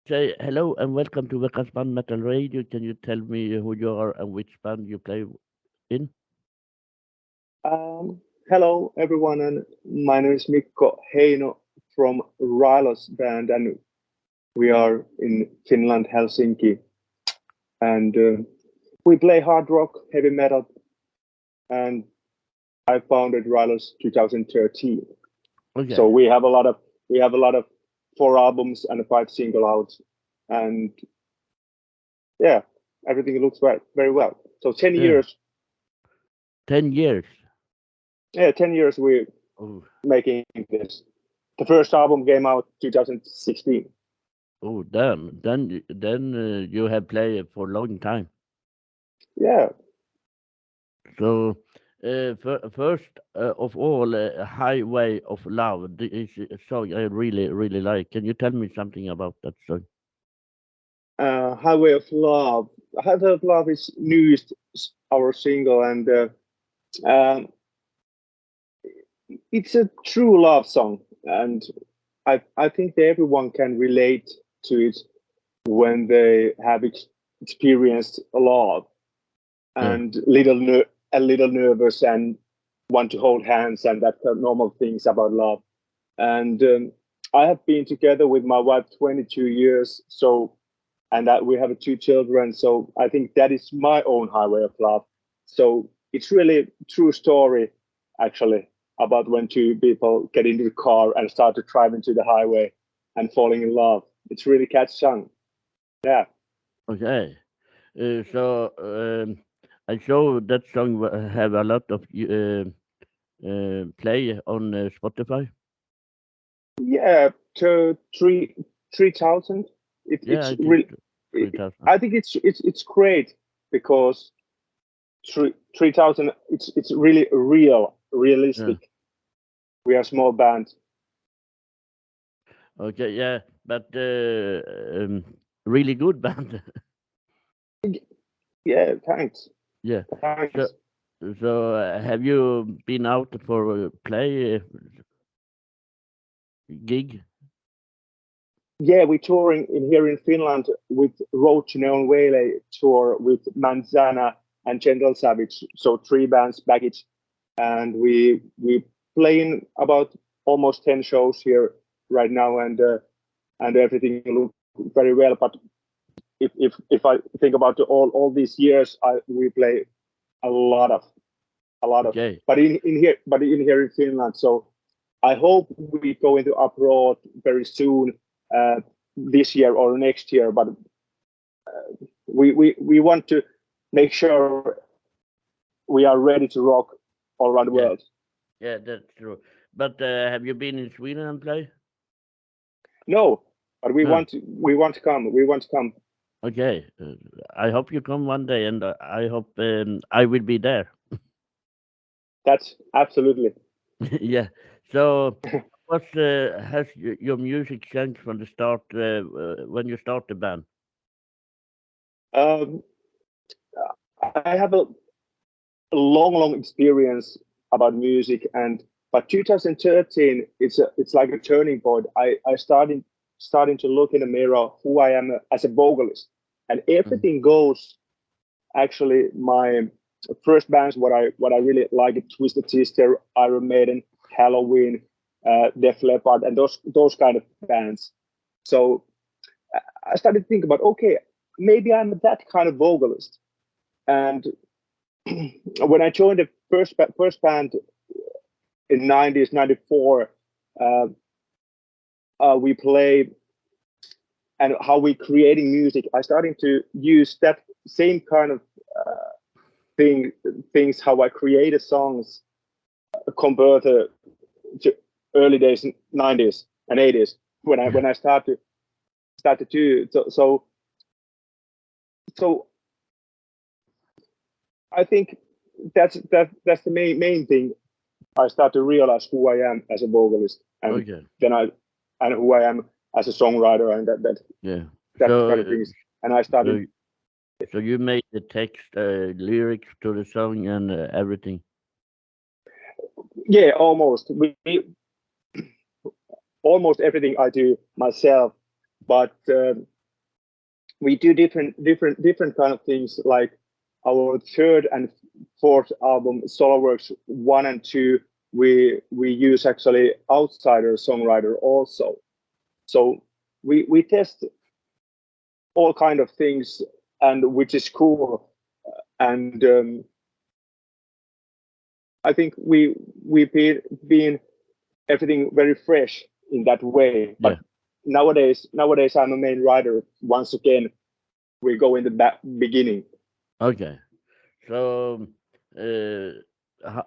say hello and welcome to Veckans Band Metal Radio. Can you tell me who you are and which band you play in? Hello, everyone, and my name is Mikko Heino from Rylos Band, and we are in Finland, Helsinki, and we play hard rock, heavy metal, and I founded Rylos 2013. Okay. So we have a lot of 4 albums and 5 single outs, and yeah, everything looks very well. So 10 Yeah. years, 10 years. 10 years we're Oh, making this. The first album came out 2016. oh, damn. Then you have played for a long time. Yeah, So, first of all, Highway of Love. This is a song I really like. Can you tell me something about that song? Highway of Love. Highway of Love is newest our single, and um, it's a true love song, and I think that everyone can relate to it when they have experienced a love Yeah. and a little nervous and want to hold hands and that kind of normal things about love. And I have been together with my wife 22 years, so and that we have 2 children. So I think that is my own highway of love. So it's really a true story, actually, about when 2 people get into the car and start to drive into the highway and falling in love. It's really catchy song. Yeah. Okay. So, I saw that song have a lot of play on Spotify. Yeah, to 3,000. Yeah, It's I think really. 3,000. I think it's great because 3,000. It's really Yeah. realistic. We are a small band. Okay. Yeah, but really good band. Yeah, thanks. Yeah. So, Thanks. have you been out for a play gig? Yeah, we're touring in here in Finland with Road to Neon Whale tour with Manzana and Gentle Savage. So 3 bands package, and we playing about almost 10 shows here right now, and everything look very well. But if I think about all these years, we play a lot of Okay. but in here in Finland. So I hope we go into abroad very soon, uh, this year or next year. But we want to make sure we are ready to rock all around the Yeah. world. Yeah, that's true. But have you been in Sweden and play? No, but No. we want to come. We want to come. Okay. I hope you come one day, and I hope I will be there. That's absolutely. Yeah. So, what has your music changed from the start when you start the band? Um, I have a long experience about music, and but 2013 it's like a turning point. I starting to look in the mirror who I am as a vocalist, and Mm. everything goes. Actually, my first bands what I really like it Twisted Sister, Iron Maiden, Halloween, Def Leppard, and those kind of bands. So I started to think about, okay, maybe I'm that kind of vocalist. And when I joined the first band in '90s '94, uh, we played and how we creating music. I started to use that same kind of uh, things how I created songs compared to early days '90s and '80s Yeah. when I started to so I think that's the main thing. I start to realize who I am as a vocalist, and Okay. then and who I am as a songwriter, and Yeah. that So, kind of things. And I started, so, so you made the text, lyrics to the song, and everything. yeah, almost everything I do myself. But we do different kind of things. Like our third and fourth album, Solarworks 1 and 2, we use actually outsider songwriter also. So we test all kind of things, and which is cool. And I think we've been everything very fresh in that way. But Yeah. nowadays I'm a main writer. Once again, we go in the beginning. Okay. So,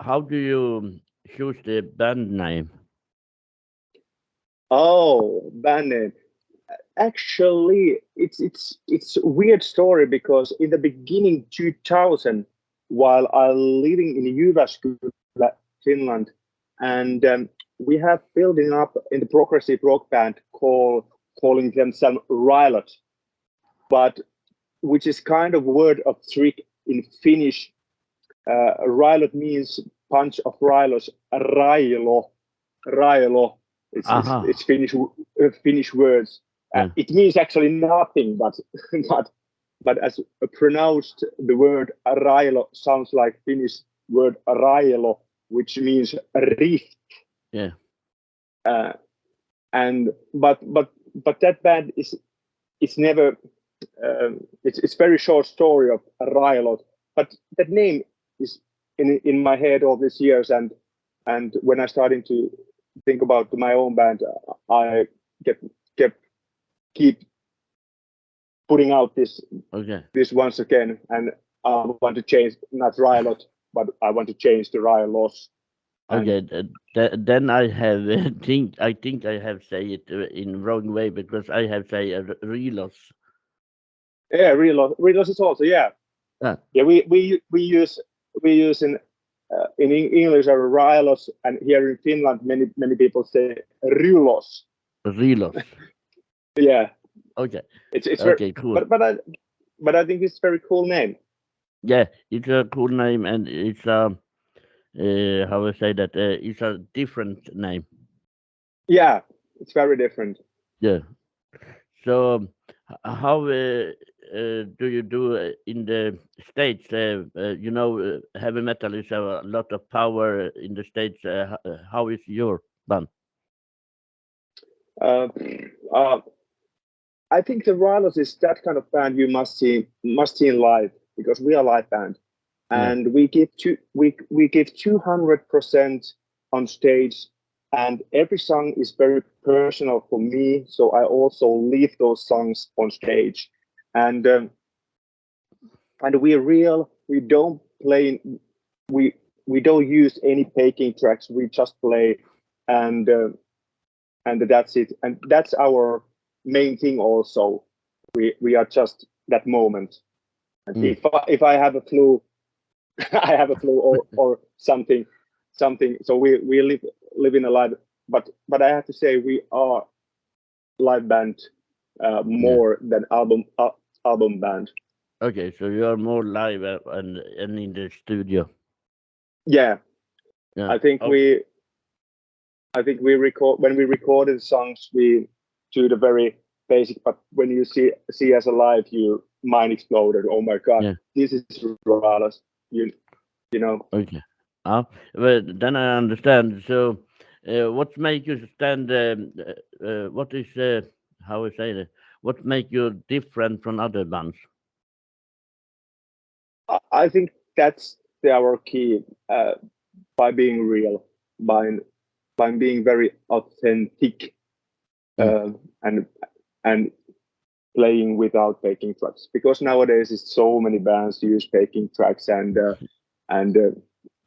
how do you choose the band name? Oh, band name. Actually, it's a weird story, because in the beginning 2000, while I living in Jyväskylä, Finland, and we have building up in the progressive rock band calling themselves Rylos, but which is kind of word of trick in Finnish. Rylos means punch of Rylos. Railo. It's Finnish words. Yeah. It means actually nothing, but but as pronounced, the word Railo sounds like Finnish word Railo, which means rift. Yeah. And but that band it's never it's very short story of Railo, but that name is in my head all these years, and when I started to think about my own band, I keep putting out this once again, and I want to change, not Rylot, but I want to change to Rylos. Okay, then I have I think I have say it in wrong way, because I have say Rylos. Yeah, Rylos is also yeah. We use in English are Rylos, and here in Finland many people say Rylos. Rylos. Yeah. Okay. It's okay, cool. But I think it's a very cool name. Yeah, it's a cool name, and it's how I say that, it's a different name. Yeah, it's very different. Yeah. So how do you do in the States? You know, heavy metal is a lot of power in the States. How is your band? Uh, uh, I think the Rylos is that kind of band you must see live, because we are a live band, and we give 200% on stage, and every song is very personal for me. So I also leave those songs on stage, and we're real. We don't play. We don't use any backing tracks. We just play, and that's it. And that's our main thing. Also, we are just that moment. And if I have a clue, I have a clue, or something. So we live in a live. But I have to say we are live band more than album band. Okay, so you are more live and in the studio. Yeah. I think we record, when we recorded songs, we do the very basic, but when you see us alive, your mind exploded. Oh my god, this is Rylos. You know. Okay. Well, then I understand. So what make you stand, what is how I say that, what make you different from other bands? I think that's our key, by being real, by being very authentic, and playing without backing tracks, because nowadays it's so many bands use backing tracks and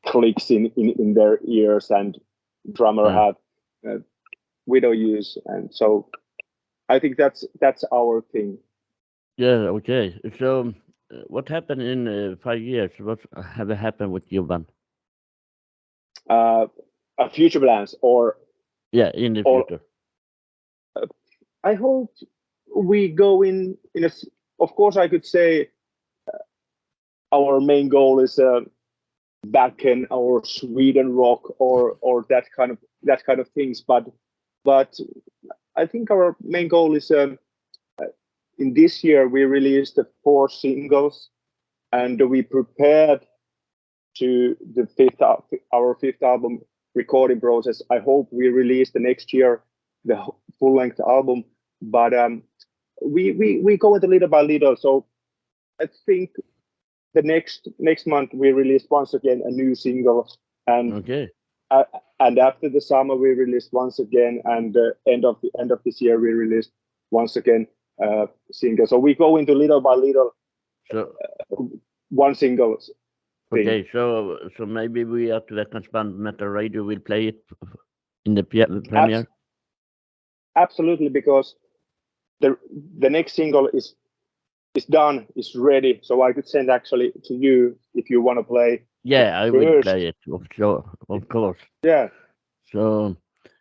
clicks in their ears, and drummer have we don't use, and so I think that's our thing. Yeah. Okay. So what happened in 5 years? What have happened with your band? Future plans, or in the future. I hope we go in a. Of course, I could say our main goal is back in our Sweden rock, or that kind of things. But I think our main goal is in this year we released the 4 singles, and we prepared to our fifth album recording process. I hope we release the next year the full-length album, but we go it little by little. So I think the next month we release once again a new single, and Okay. And after the summer we released once again, and end of this year we released once again single. So we go into little by little, So one single thing. okay, so maybe we at Veckans Band Med Radio will play it in the premiere. Absolutely, because the next single is done, is ready. So I could send actually to you if you want to play. Yeah, I will first. play it, of course. Yeah. So,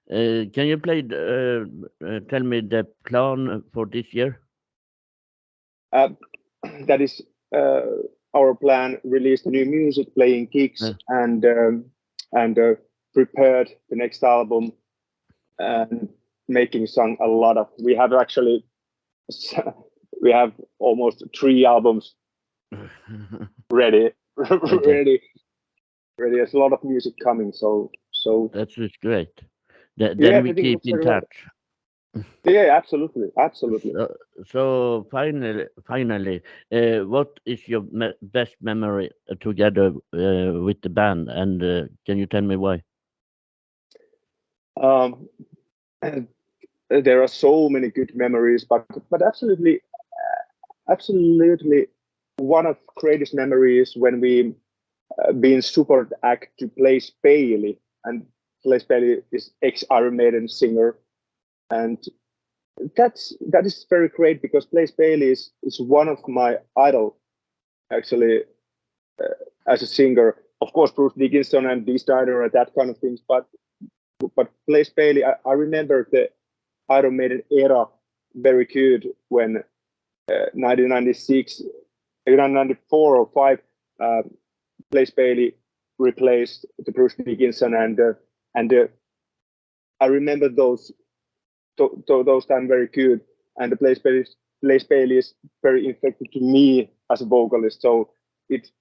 can you play? Tell me the plan for this year. That is our plan: release the new music, playing gigs, and prepared the next album, and making song a lot of. We have actually almost 3 albums ready. ready. There's a lot of music coming, so that's just great. Then yeah, we keep in touch. Yeah, absolutely. So finally, what is your best memory together with the band, and can you tell me why? There are so many good memories, but absolutely one of the greatest memories when we been support act to Blaze Bailey, and Blaze Bailey is ex-Iron Maiden singer, and that is very great because Blaze Bailey is one of my idol actually as a singer. Of course, Bruce Dickinson and Dee Snider and that kind of things, but Blaze Bailey, I remember the Iron Maiden era very good when 1996, 1994 or 5, Blaze Bailey replaced the Bruce Dickinson, and I remember those times very good. And the Blaze Bailey is very infected to me as a vocalist, so it's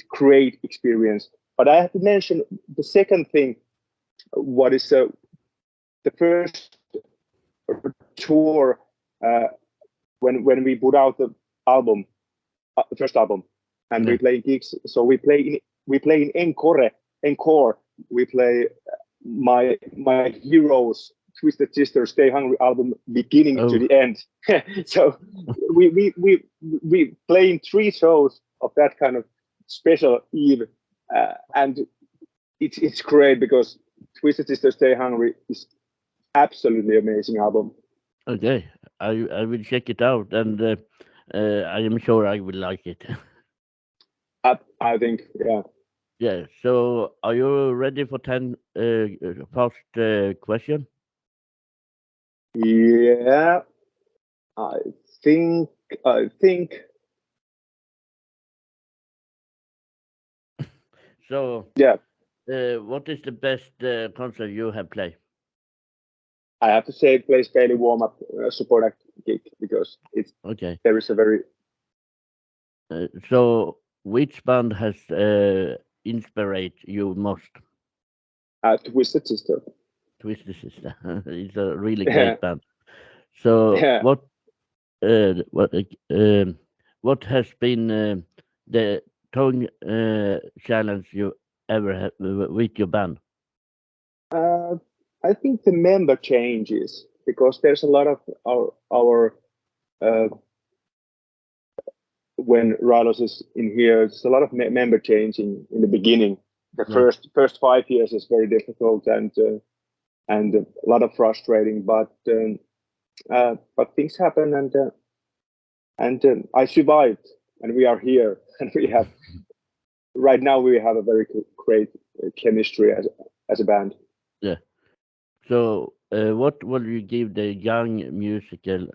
great experience. But I have to mention the second thing. What is the first tour when we put out the album, the first album, and we play gigs. So we play in encore. We play my Heroes Twisted Sister Stay Hungry album beginning to the end. So we play in 3 shows of that kind of special eve, and it's great because Twisted Sister Stay Hungry is absolutely amazing album. Okay, I will check it out, and I am sure I will like it. I think, yeah. Yeah. So, are you ready for 10 first question? Yeah, I think. So, yeah. What is the best concert you have played? I have to say, Blaze Bailey warm up support act gig because it's Okay. there is a very. So, which band has inspired you most? Twisted Sister. Twisted Sister. It's a really great band. So, what has been the tongue challenge you ever had with your band? I think the member changes because there's a lot of our when Rylos is in here, it's a lot of member changing in the beginning. The first 5 years is very difficult and a lot of frustrating, but things happen, and I survived, and we are here, and right now we have a very great chemistry as a band. Yeah. So, what will you give the young musical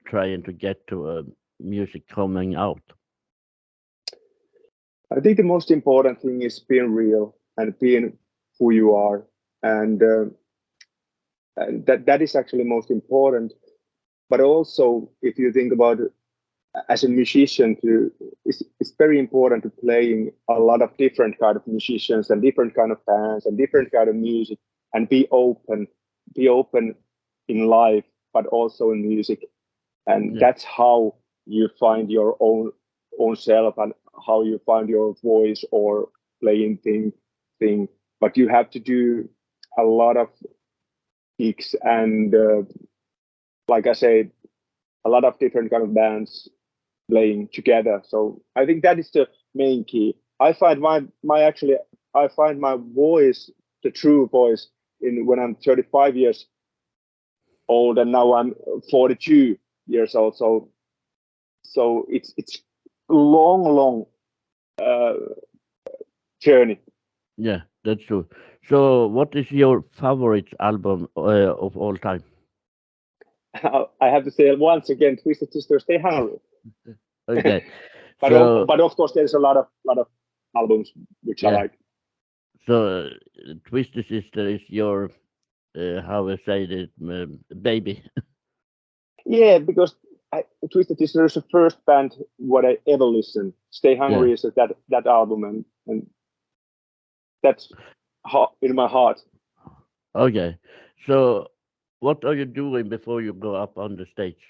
trying to get to music coming out? I think the most important thing is being real and being who you are, and that is actually most important. but also if you think about it, as a musician, it's very important to playing a lot of different kind of musicians and different kind of bands and different kind of music, and be open in life, but also in music, and Yeah, that's how you find your own self and how you find your voice or playing thing. But you have to do a lot of gigs and, like I said, a lot of different kind of bands playing together. So I think that is the main key. I find I find my voice, the true voice, in when I'm 35 years old, and now I'm 42 years old. So it's long uh, journey. yeah, that's true. So, what is your favorite album of all time? I have to say once again, Twisted Sister, stay hungry. Okay, But so but of course, there's a lot of albums which I yeah, like. so Twisted Sister is your how I say it, baby. Yeah, because Twisted Sister is the first band what I ever listened. Stay Yeah. Hungry is that album, and that's in my heart. Okay. So, what are you doing before you go up on the stage?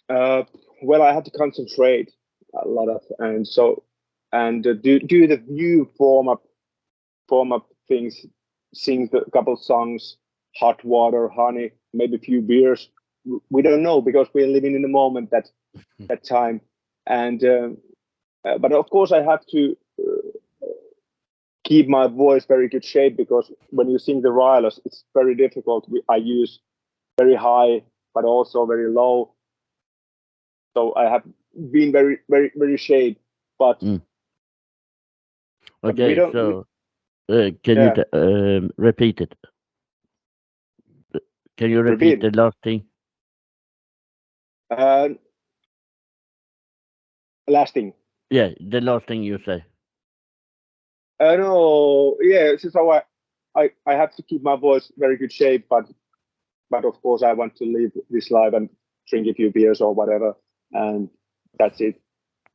Uh, well, I had to concentrate a lot of, and so and do the new form up things, sing a couple songs, hot water, honey, maybe a few beers. We don't know because we're living in the moment that time, and but of course I have to keep my voice very good shape because when you sing the Rylos, it's very difficult. I use very high but also very low, so I have been very shaped. But Mm. we Okay. don't. So, can you Yeah, repeat it? Can you repeat repeat. the last thing? Uh, lasting. Yeah, the last thing you say. No, yeah. So I have to keep my voice very good shape, but of course I want to live this life and drink a few beers or whatever, and that's it.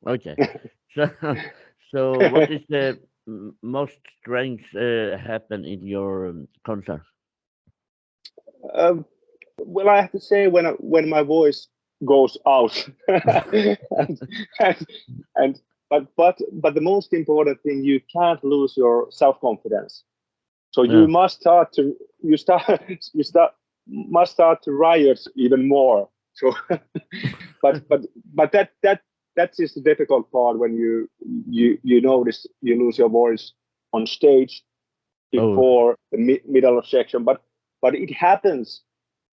Okay. So, so what is the most strange happen in your concert? um, well, I have to say when my voice goes out, and, and, and but the most important thing, you can't lose your self confidence. So Yeah. you must start to you start you start must start to riot even more. So, but that is the difficult part when you notice you lose your voice on stage Oh, before the middle of section. But it happens.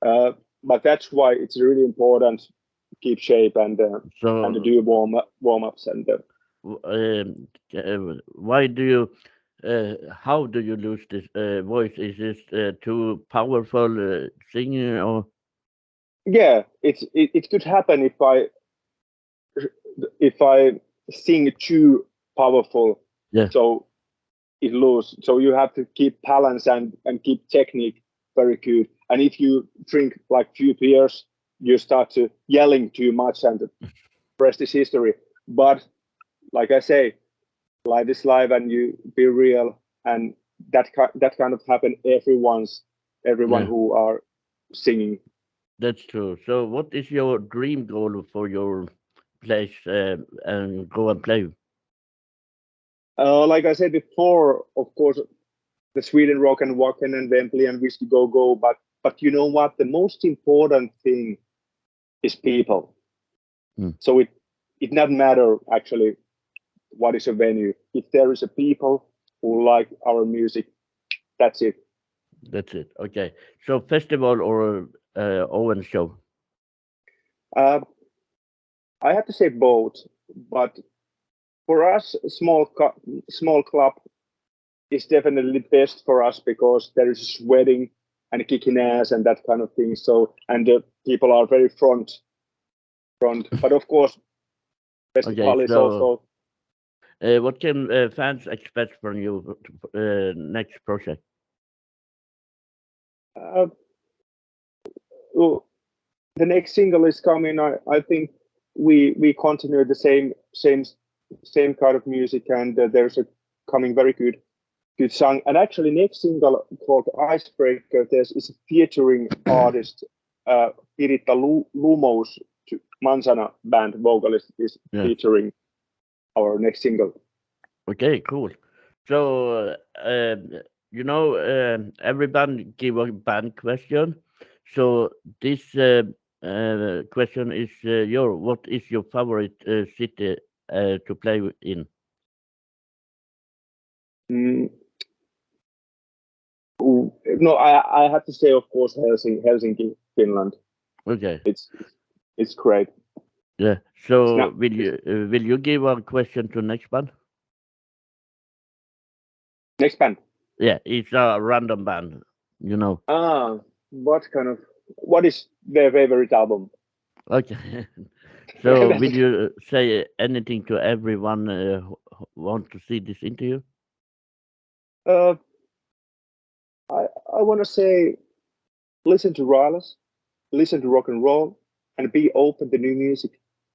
Uh, but that's why it's really important to keep shape and to so do warm ups and why do you? How do you lose this voice? Is this too powerful singing or? yeah, it could happen if I sing too powerful, Yeah, so it lose. So you have to keep balance and keep technique very good. And if you drink like few beers, you start to yelling too much, and the rest is history. But like I say, life is life, and you be real, and that kind of happen everyone yeah, who are singing. that's true. So, what is your dream goal for your place and go and play? Like I said before, of course, the Sweden Rock and Wacken and Wembley and Whiskey Go Go. But you know what? The most important thing is people. Hmm. So it doesn't matter actually what is a venue. If there is a people who like our music, that's it. That's it. Okay. So, festival or Owen show? Uh, I have to say both, but for us, small club is definitely best for us because there is sweating and kicking ass and that kind of thing. So and the people are very front. But of course, Okay. festival is So, also. what can fans expect from you next project? Uh, the next single is coming. I think we continue the same kind of music, and there's a coming very good song. And actually, next single called Icebreaker, there's is a featuring artist, Piritta Lumos, Manzana band vocalist is featuring our next single. Okay, cool. So every band give a band question. So this question is what is your favorite city to play in? No, I have to say, of course, Helsinki, Finland. Okay. It's great. Yeah. So will you give a question to next band? Next band. Yeah, it's a random band. What is their favorite album? Okay. So will you say anything to everyone who want to see this interview? I want to say, listen to Rylos, listen to rock and roll, and be open to new music.